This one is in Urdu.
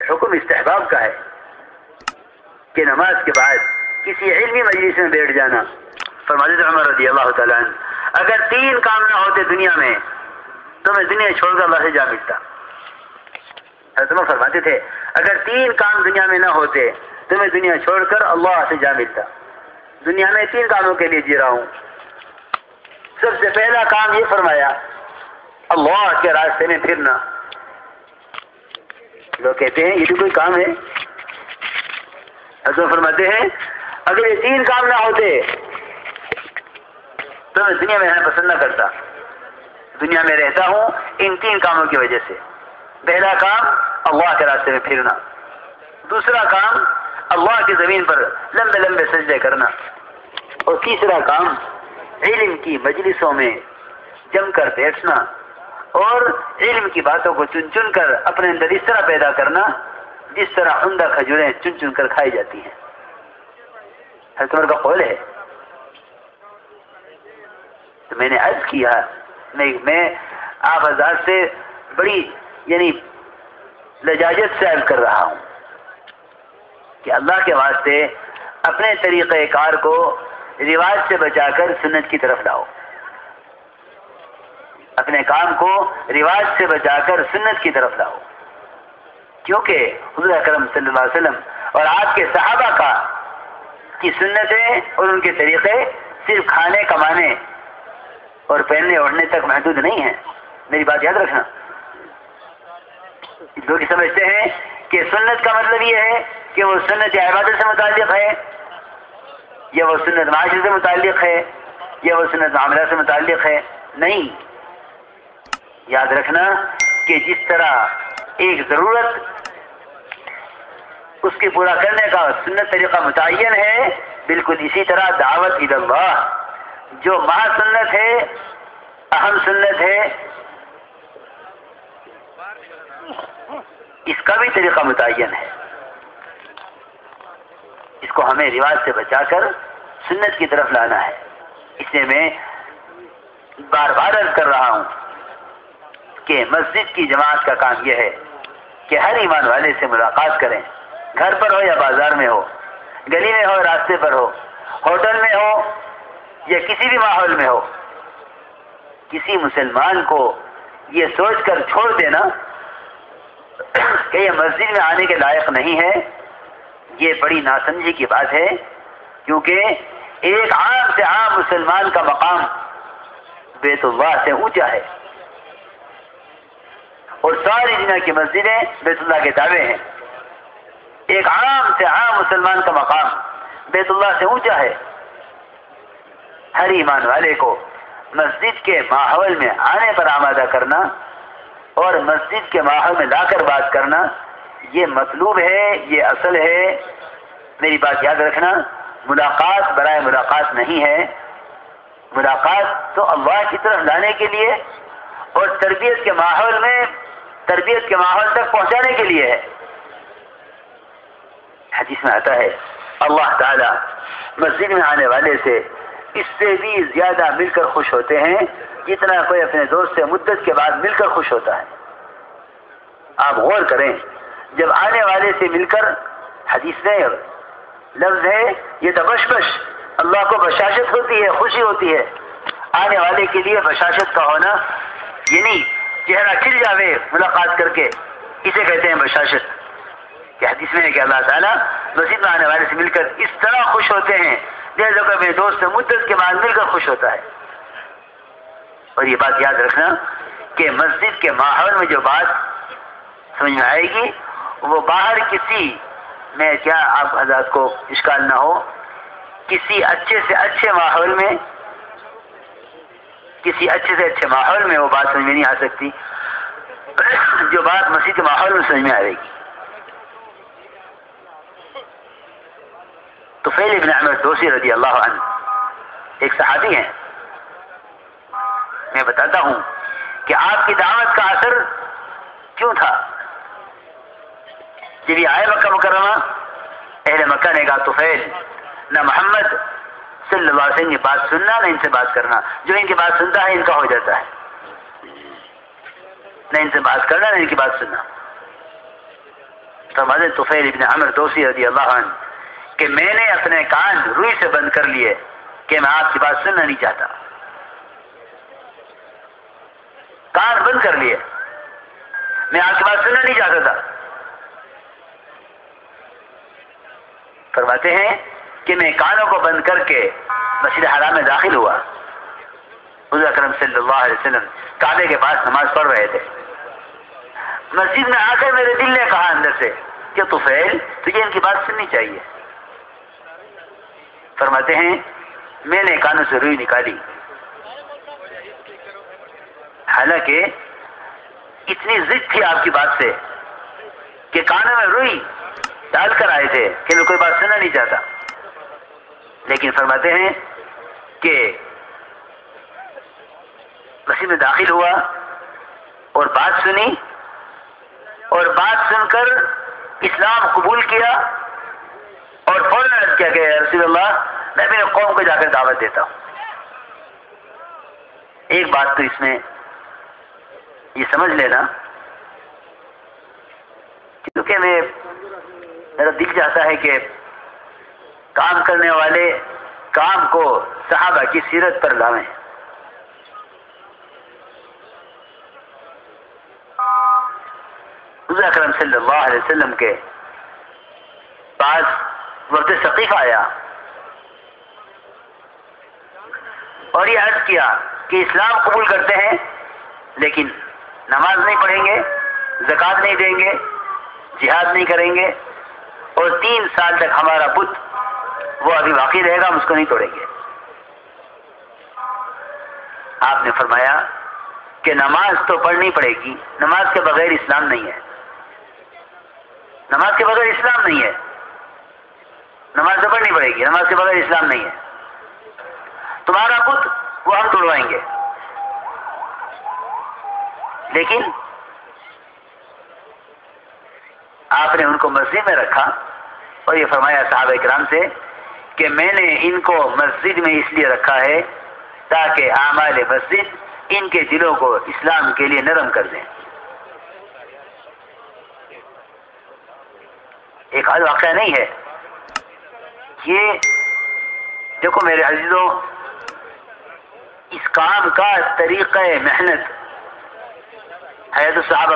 حکم استحباب کا ہے کہ نماز کے بعد کسی علمی مجلس میں بیٹھ جانا. فرماتے تھے عمر رضی اللہ تعالیٰ عنہ اگر 3 کام نہ ہوتے دنیا میں تو میں دنیا چھوڑ کر اللہ سے جا ملتا. حضرت عمر فرماتے تھے اگر 3 کام دنیا میں نہ ہوتے تو میں دنیا چھوڑ کر اللہ سے جا ملتا. دنیا میں 3 کاموں کے لیے جی رہا ہوں. سب سے پہلا کام یہ فرمایا اللہ کے راستے میں پھرنا. لوگ کہتے ہیں یہ بھی کوئی کام ہے. حضرت فرماتے ہیں اگر یہ 3 کام نہ ہوتے تو میں دنیا میں رہنا پسند نہ کرتا. دنیا میں رہتا ہوں ان 3 کاموں کی وجہ سے. پہلا کام اللہ کے راستے میں پھرنا. دوسرا کام اللہ کی زمین پر لمبے لمبے سجدے کرنا. اور تیسرا کام علم کی مجلسوں میں جم کر بیٹھنا اور علم کی باتوں کو چن چن کر اپنے اندر اس طرح پیدا کرنا جس طرح عمدہ کھجوریں چن چن کر کھائی جاتی ہیں. حضرت عمر کا قول ہے. تو میں نے عرض کیا میں آپ حضرات سے بڑی یعنی لجاجت سے عرض کر رہا ہوں کہ اللہ کے واسطے اپنے طریقہ کار کو رواج سے بچا کر سنت کی طرف لاؤ. اپنے کام کو رواج سے بچا کر سنت کی طرف لاؤ. کیونکہ حضور اکرم صلی اللہ علیہ وسلم اور آپ کے صحابہ کی سنتیں اور ان کے طریقے صرف کھانے کمانے اور پہننے اوڑھنے تک محدود نہیں ہیں. میری بات یاد رکھنا. لوگ سمجھتے ہیں کہ سنت کا مطلب یہ ہے کہ وہ سنت عبادت سے متعلق ہے یا وہ سنت معاشرے سے متعلق ہے یا وہ سنت معاملہ سے متعلق ہے. نہیں. یاد رکھنا کہ جس طرح ایک ضرورت اس کے پورا کرنے کا سنت طریقہ متعین ہے بالکل اسی طرح دعوت الی اللہ جو مہا سنت ہے اہم سنت ہے اس کا بھی طریقہ متعین ہے. اس کو ہمیں رواج سے بچا کر سنت کی طرف لانا ہے. اس لیے میں بار بار عرض کر رہا ہوں کہ مسجد کی جماعت کا کام یہ ہے کہ ہر ایمان والے سے ملاقات کریں. گھر پر ہو یا بازار میں ہو, گلی میں ہو, راستے پر ہو, ہوٹل میں ہو یا کسی بھی ماحول میں ہو. کسی مسلمان کو یہ سوچ کر چھوڑ دینا کہ یہ مسجد میں آنے کے لائق نہیں ہے یہ بڑی ناسمجھی کی بات ہے. کیونکہ ایک عام سے عام مسلمان کا مقام بیت اللہ سے اونچا ہے اور ساری دنیا کی مسجدیں بیت اللہ کے تابع ہیں. ایک عام سے عام مسلمان کا مقام بیت اللہ سے اونچا ہے. ہر ایمان والے کو مسجد کے ماحول میں آنے پر آمادہ کرنا اور مسجد کے ماحول میں لا کر بات کرنا یہ مطلوب ہے, یہ اصل ہے. میری بات یاد رکھنا, ملاقات برائے ملاقات نہیں ہے. ملاقات تو اللہ کی طرف لانے کے لیے اور تربیت کے ماحول تک پہنچانے کے لیے ہے. حدیث میں آتا ہے اللہ تعالی مسجد میں آنے والے سے اس سے بھی زیادہ مل کر خوش ہوتے ہیں جتنا کوئی اپنے دوست سے مدت کے بعد مل کر خوش ہوتا ہے. آپ غور کریں, جب آنے والے سے مل کر, حدیث میں لفظ ہے یہ تبشبش, اللہ کو بشاشت ہوتی ہے, خوشی ہوتی ہے. آنے والے کے لیے بشاشت کا ہونا یعنی چہرہ کھل جاوے ملاقات کر کے, اسے کہتے ہیں بشاشت. کہ حدیث میں ہے کہ اللہ تعالیٰ مسجد میں آنے والے سے مل کر اس طرح خوش ہوتے ہیں جیسے کہ میرے دوست سے مدت کے بعد مل کر خوش ہوتا ہے. اور یہ بات یاد رکھنا کہ مسجد کے ماحول میں جو بات سمجھ میں آئے گی وہ باہر کسی میں, کیا آپ حضرات کو اشکال نہ ہو, کسی اچھے سے اچھے ماحول میں وہ بات سمجھ میں نہیں آ سکتی جو بات مسجد کے ماحول میں سمجھ میں آئے گی. طفیل بن عمرو دوسی رضی اللہ عنہ ایک صحابی ہیں. میں بتاتا ہوں کہ آپ کی دعوت کا اثر کیوں تھا. جب یہ آئے مکہ مکرمہ, اہل مکہ نے کہا طفیل نہ محمد صلی اللہ علیہ وسلم کی بات سننا نہ ان سے بات کرنا, جو ان کی بات سنتا ہے ان کا ہو جاتا ہے. نہ ان سے بات کرنا نہ ان کی بات سننا. فرماتے طفیل ابن عمرو دوسی رضی اللہ عنہ کہ میں نے اپنے کان روئی سے بند کر لیے کہ میں آپ کی بات سننا نہیں چاہتا. کان بند کر لیے، میں آپ کی بات سننا نہیں چاہتا تھا. فرماتے ہیں کہ میں کانوں کو بند کر کے مسجد حرام میں داخل ہوا. حضور اکرم صلی اللہ علیہ وسلم کعبے کے پاس نماز پڑھ رہے تھے. مسجد میں آ کر میرے دل نے کہا اندر سے کہ طفیل تجھے ان کی بات سننی چاہیے. فرماتے ہیں میں نے کانوں سے روئی نکالی، حالانکہ اتنی ضد تھی آپ کی بات سے کہ کانوں میں روئی ڈال کر آئے تھے کہ میں کوئی بات سننا نہیں چاہتا. لیکن فرماتے ہیں کہ مسجد میں داخل ہوا اور بات سنی، اور بات سن کر اسلام قبول کیا، اور فوراً عرض کیا کہ یا رسول اللہ میں اپنے قوم کو جا کر دعوت دیتا ہوں. ایک بات تو اس میں یہ سمجھ لینا، کیونکہ میرا دل چاہتا ہے کہ کام کرنے والے کام کو صحابہ کی سیرت پر لاویں. حضور اکرم صلی اللہ علیہ وسلم کے پاس وقت ثقیف آیا اور یہ عرض کیا کہ اسلام قبول کرتے ہیں لیکن نماز نہیں پڑھیں گے، زکوٰۃ نہیں دیں گے، جہاد نہیں کریں گے، اور 3 سال تک ہمارا بت وہ ابھی باقی رہے گا، ہم اس کو نہیں توڑیں گے. آپ نے فرمایا کہ نماز تو پڑھنی پڑے گی، نماز کے بغیر اسلام نہیں ہے. نماز کے بغیر اسلام نہیں ہے. نماز تو پڑھنی پڑے گی، نماز کے بغیر اسلام نہیں ہے. تمہارا بت وہ ہم توڑوائیں گے، لیکن آپ نے ان کو مسجد میں رکھا اور یہ فرمایا صحابہ کرام سے کہ میں نے ان کو مسجد میں اس لیے رکھا ہے تاکہ اعمال مسجد ان کے دلوں کو اسلام کے لیے نرم کر دیں. ایک حال واقعہ نہیں ہے یہ. دیکھو میرے عزیزوں، اس کام کا طریقہ محنت حیات الصحابہ